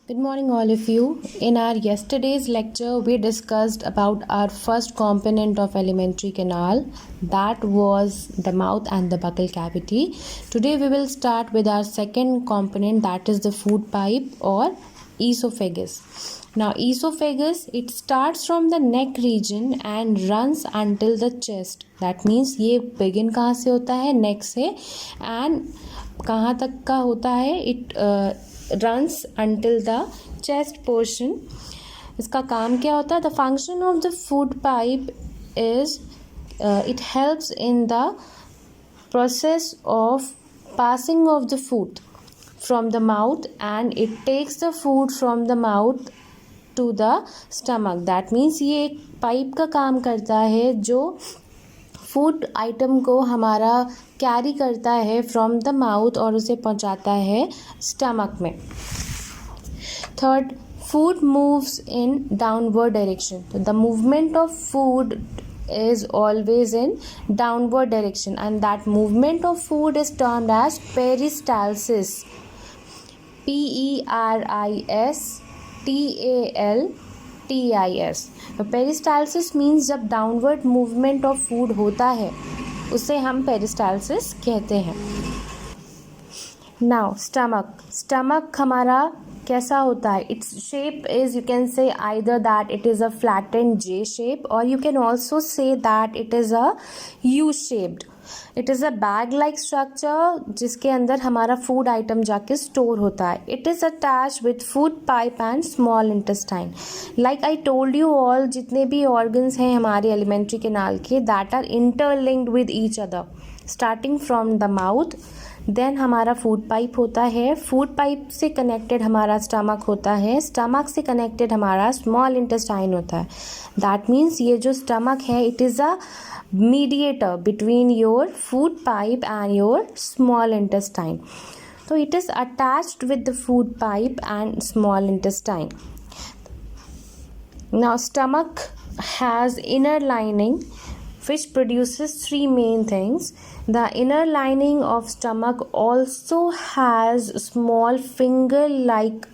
Good morning, all of you. In our yesterday's lecture, we discussed about our first component of alimentary canal, that was the mouth and the buccal cavity. Today, we will start with our second component, that is the food pipe or esophagus. Now, esophagus, it starts from the neck region and runs until the chest. That means ये begin कहाँ से होता है? neck से, and कहाँ तक का होता है? It runs until the chest portion. इसका काम क्या होता है? The function of the food pipe is it helps in the process of passing of the food from the mouth, and it takes the food from the mouth to the stomach. That means ये एक pipe का काम करता है जो food item को हमारा carry करता है फ्रॉम द माउथ और उसे पहुंचाता है स्टमक में. Third, food moves in downward direction. तो the movement of food is always in downward direction, and that movement of food is termed as peristalsis. peristaltis. Peristalsis means जब downward movement of food होता है उसे हम peristalsis कहते हैं. Now stomach हमारा कैसा होता है? It's shape is, you can say either that it is a flattened J shape, और you can also say that it is a U shaped. It is a bag like structure जिसके अंदर हमारा food item जाके store होता है. It is attach with food pipe and small intestine. Like I told you all, जितने भी organs हैं हमारे एलिमेंट्री कैनाल के, that are interlinked with each other, starting from the mouth. Then हमारा food pipe होता है, फूड पाइप से connected हमारा स्टमक होता है, स्टमक से कनेक्टेड हमारा स्मॉल इंटेस्टाइन होता है. दैट मीन्स ये जो स्टमक है, it is a mediator between your food pipe and your small intestine. So it is attached with the food pipe and small intestine. Now stomach has inner lining which produces three main things. The inner lining of stomach also has small finger like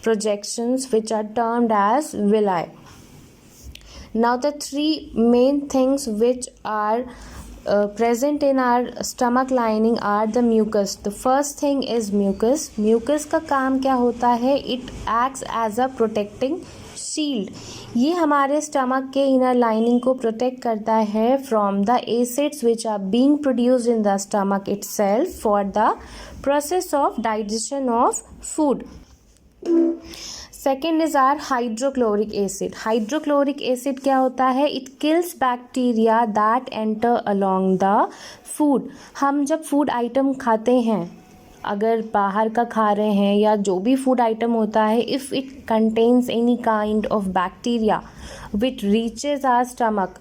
projections which are termed as villi. Now the three main things which are present in our stomach lining are the mucus. The first thing is mucus. Mucus का काम क्या होता है? It acts as a protecting shield. ये हमारे stomach के inner lining को protect करता है from the acids which are being produced in the stomach itself for the process of digestion of food. Second is are hydrochloric acid. Hydrochloric acid क्या होता है? It kills bacteria that enter along the food. हम जब food item खाते हैं, अगर बाहर का खा रहे हैं या जो भी फूड आइटम होता है, if it contains any kind of bacteria which reaches our stomach,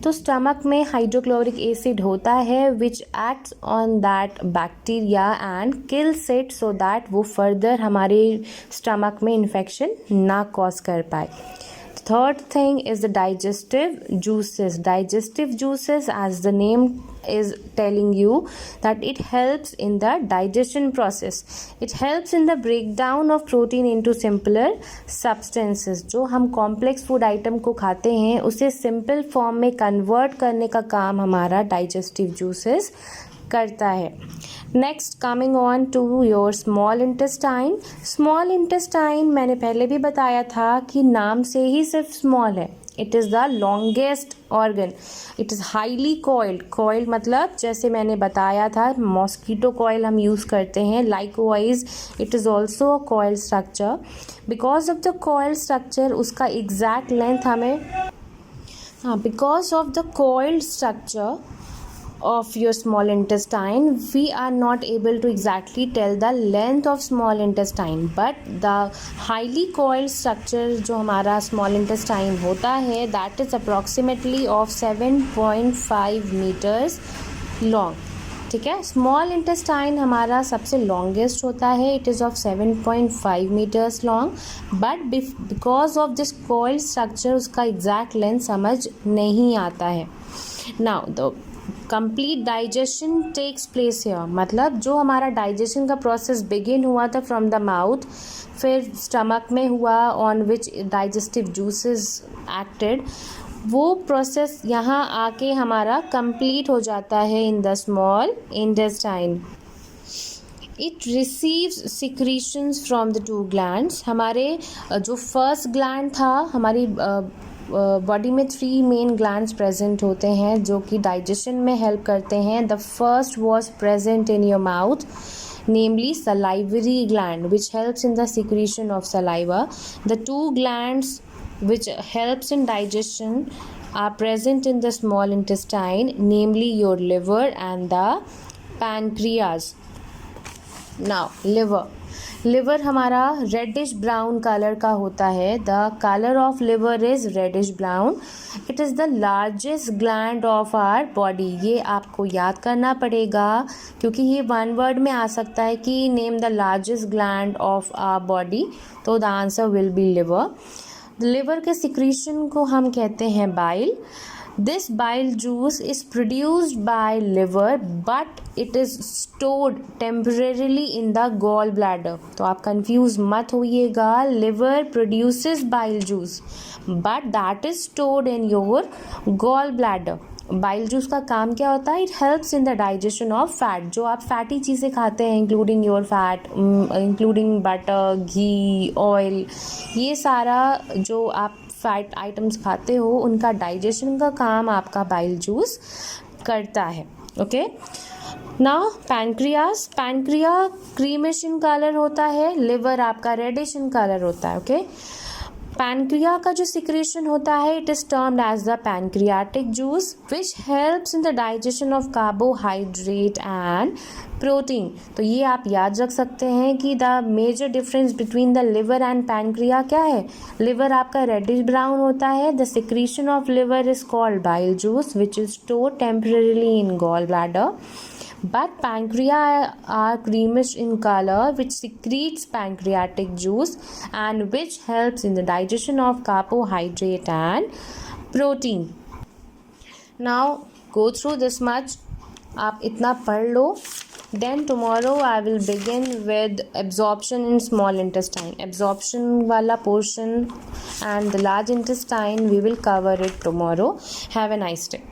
तो स्टमक में हाइड्रोक्लोरिक एसिड होता है which acts on that bacteria and kills it so that वो फर्दर हमारे स्टमक में इन्फेक्शन ना कॉज कर पाए. Third thing is the digestive juices. Digestive juices, as the name is telling you, that it helps in the digestion process. It helps in the breakdown of protein into simpler substances. जो हम complex food item को खाते हैं उसे simple form में convert करने का काम हमारा digestive juices करता है. Next coming on to your small intestine. Small intestine मैंने पहले भी बताया था कि नाम से ही सिर्फ स्मॉल है. It is the longest organ. It is highly coiled. Coiled मतलब जैसे मैंने बताया था मॉस्कीटो कॉइल हम यूज़ करते हैं, likewise it is also a coiled structure. Because of the coiled structure उसका एग्जैक्ट लेंथ हमें because of the coiled structure of your small intestine, we are not able to exactly tell the length of small intestine, but the highly coiled structure जो हमारा small intestine होता है, that is approximately of 7.5 meters long. ठीक है, small intestine हमारा सबसे longest होता है. It is of 7.5 metres long, but because of this coiled structure उसका एग्जैक्ट लेंथ समझ नहीं आता है. Now the complete digestion takes place here, मतलब जो हमारा डाइजेशन का प्रोसेस बिगिन हुआ था फ्रॉम द माउथ, फिर स्टमक में हुआ on which digestive juices acted, वो प्रोसेस यहाँ आके हमारा कंप्लीट हो जाता है in the small intestine. It receives secretions from the to glands. हमारे जो फर्स्ट ग्लैंड था, हमारी बॉडी में 3 मेन ग्लैंड्स प्रेजेंट होते हैं जो कि डाइजेशन में हेल्प करते हैं. The first was present in your mouth, namely salivary gland which helps in the secretion of saliva. The 2 glands which helps in digestion are present in the small intestine, namely your liver and the pancreas. Now liver हमारा reddish brown colour का होता है. The colour of liver is reddish brown. It is the largest gland of our body. ये आपको याद करना पड़ेगा क्योंकि ये 1 वर्ड में आ सकता है कि name the largest gland of our body, तो the answer will be liver. Liver के सिक्रीशन को हम कहते हैं bile. This bile juice is produced by liver but it is stored temporarily in the gallbladder. तो आप confuse मत होइएगा. Liver produces bile juice but that is stored in your gallbladder. Bile juice का काम क्या होता है? It helps in the digestion of fat. जो आप फैटी चीज़ें खाते हैं including your fat, including butter, ghee, oil, ये सारा जो आप फैट आइटम्स खाते हो उनका डाइजेशन का काम आपका बाइल जूस करता है. Okay, now pancreas. Pancreas creamish in colour होता है, लिवर आपका रेडिश इन कलर होता है. ओके, पैनक्रिया का जो सिक्रेशन होता है it is termed as the pancreatic juice which helps in the digestion of carbohydrate and protein. तो ये आप याद रख सकते हैं कि the major difference between the liver and pancreas क्या है. लिवर आपका रेडिश ब्राउन होता है. The secretion of liver is called bile juice which is stored temporarily in gall bladder. But pancreas are creamish in color which secretes pancreatic juice and which helps in the digestion of carbohydrate and protein. Now go through this much. आप इतना पढ़ लो. Then tomorrow I will begin with absorption in small intestine. Absorption वाला portion and the large intestine we will cover it tomorrow. Have a nice day.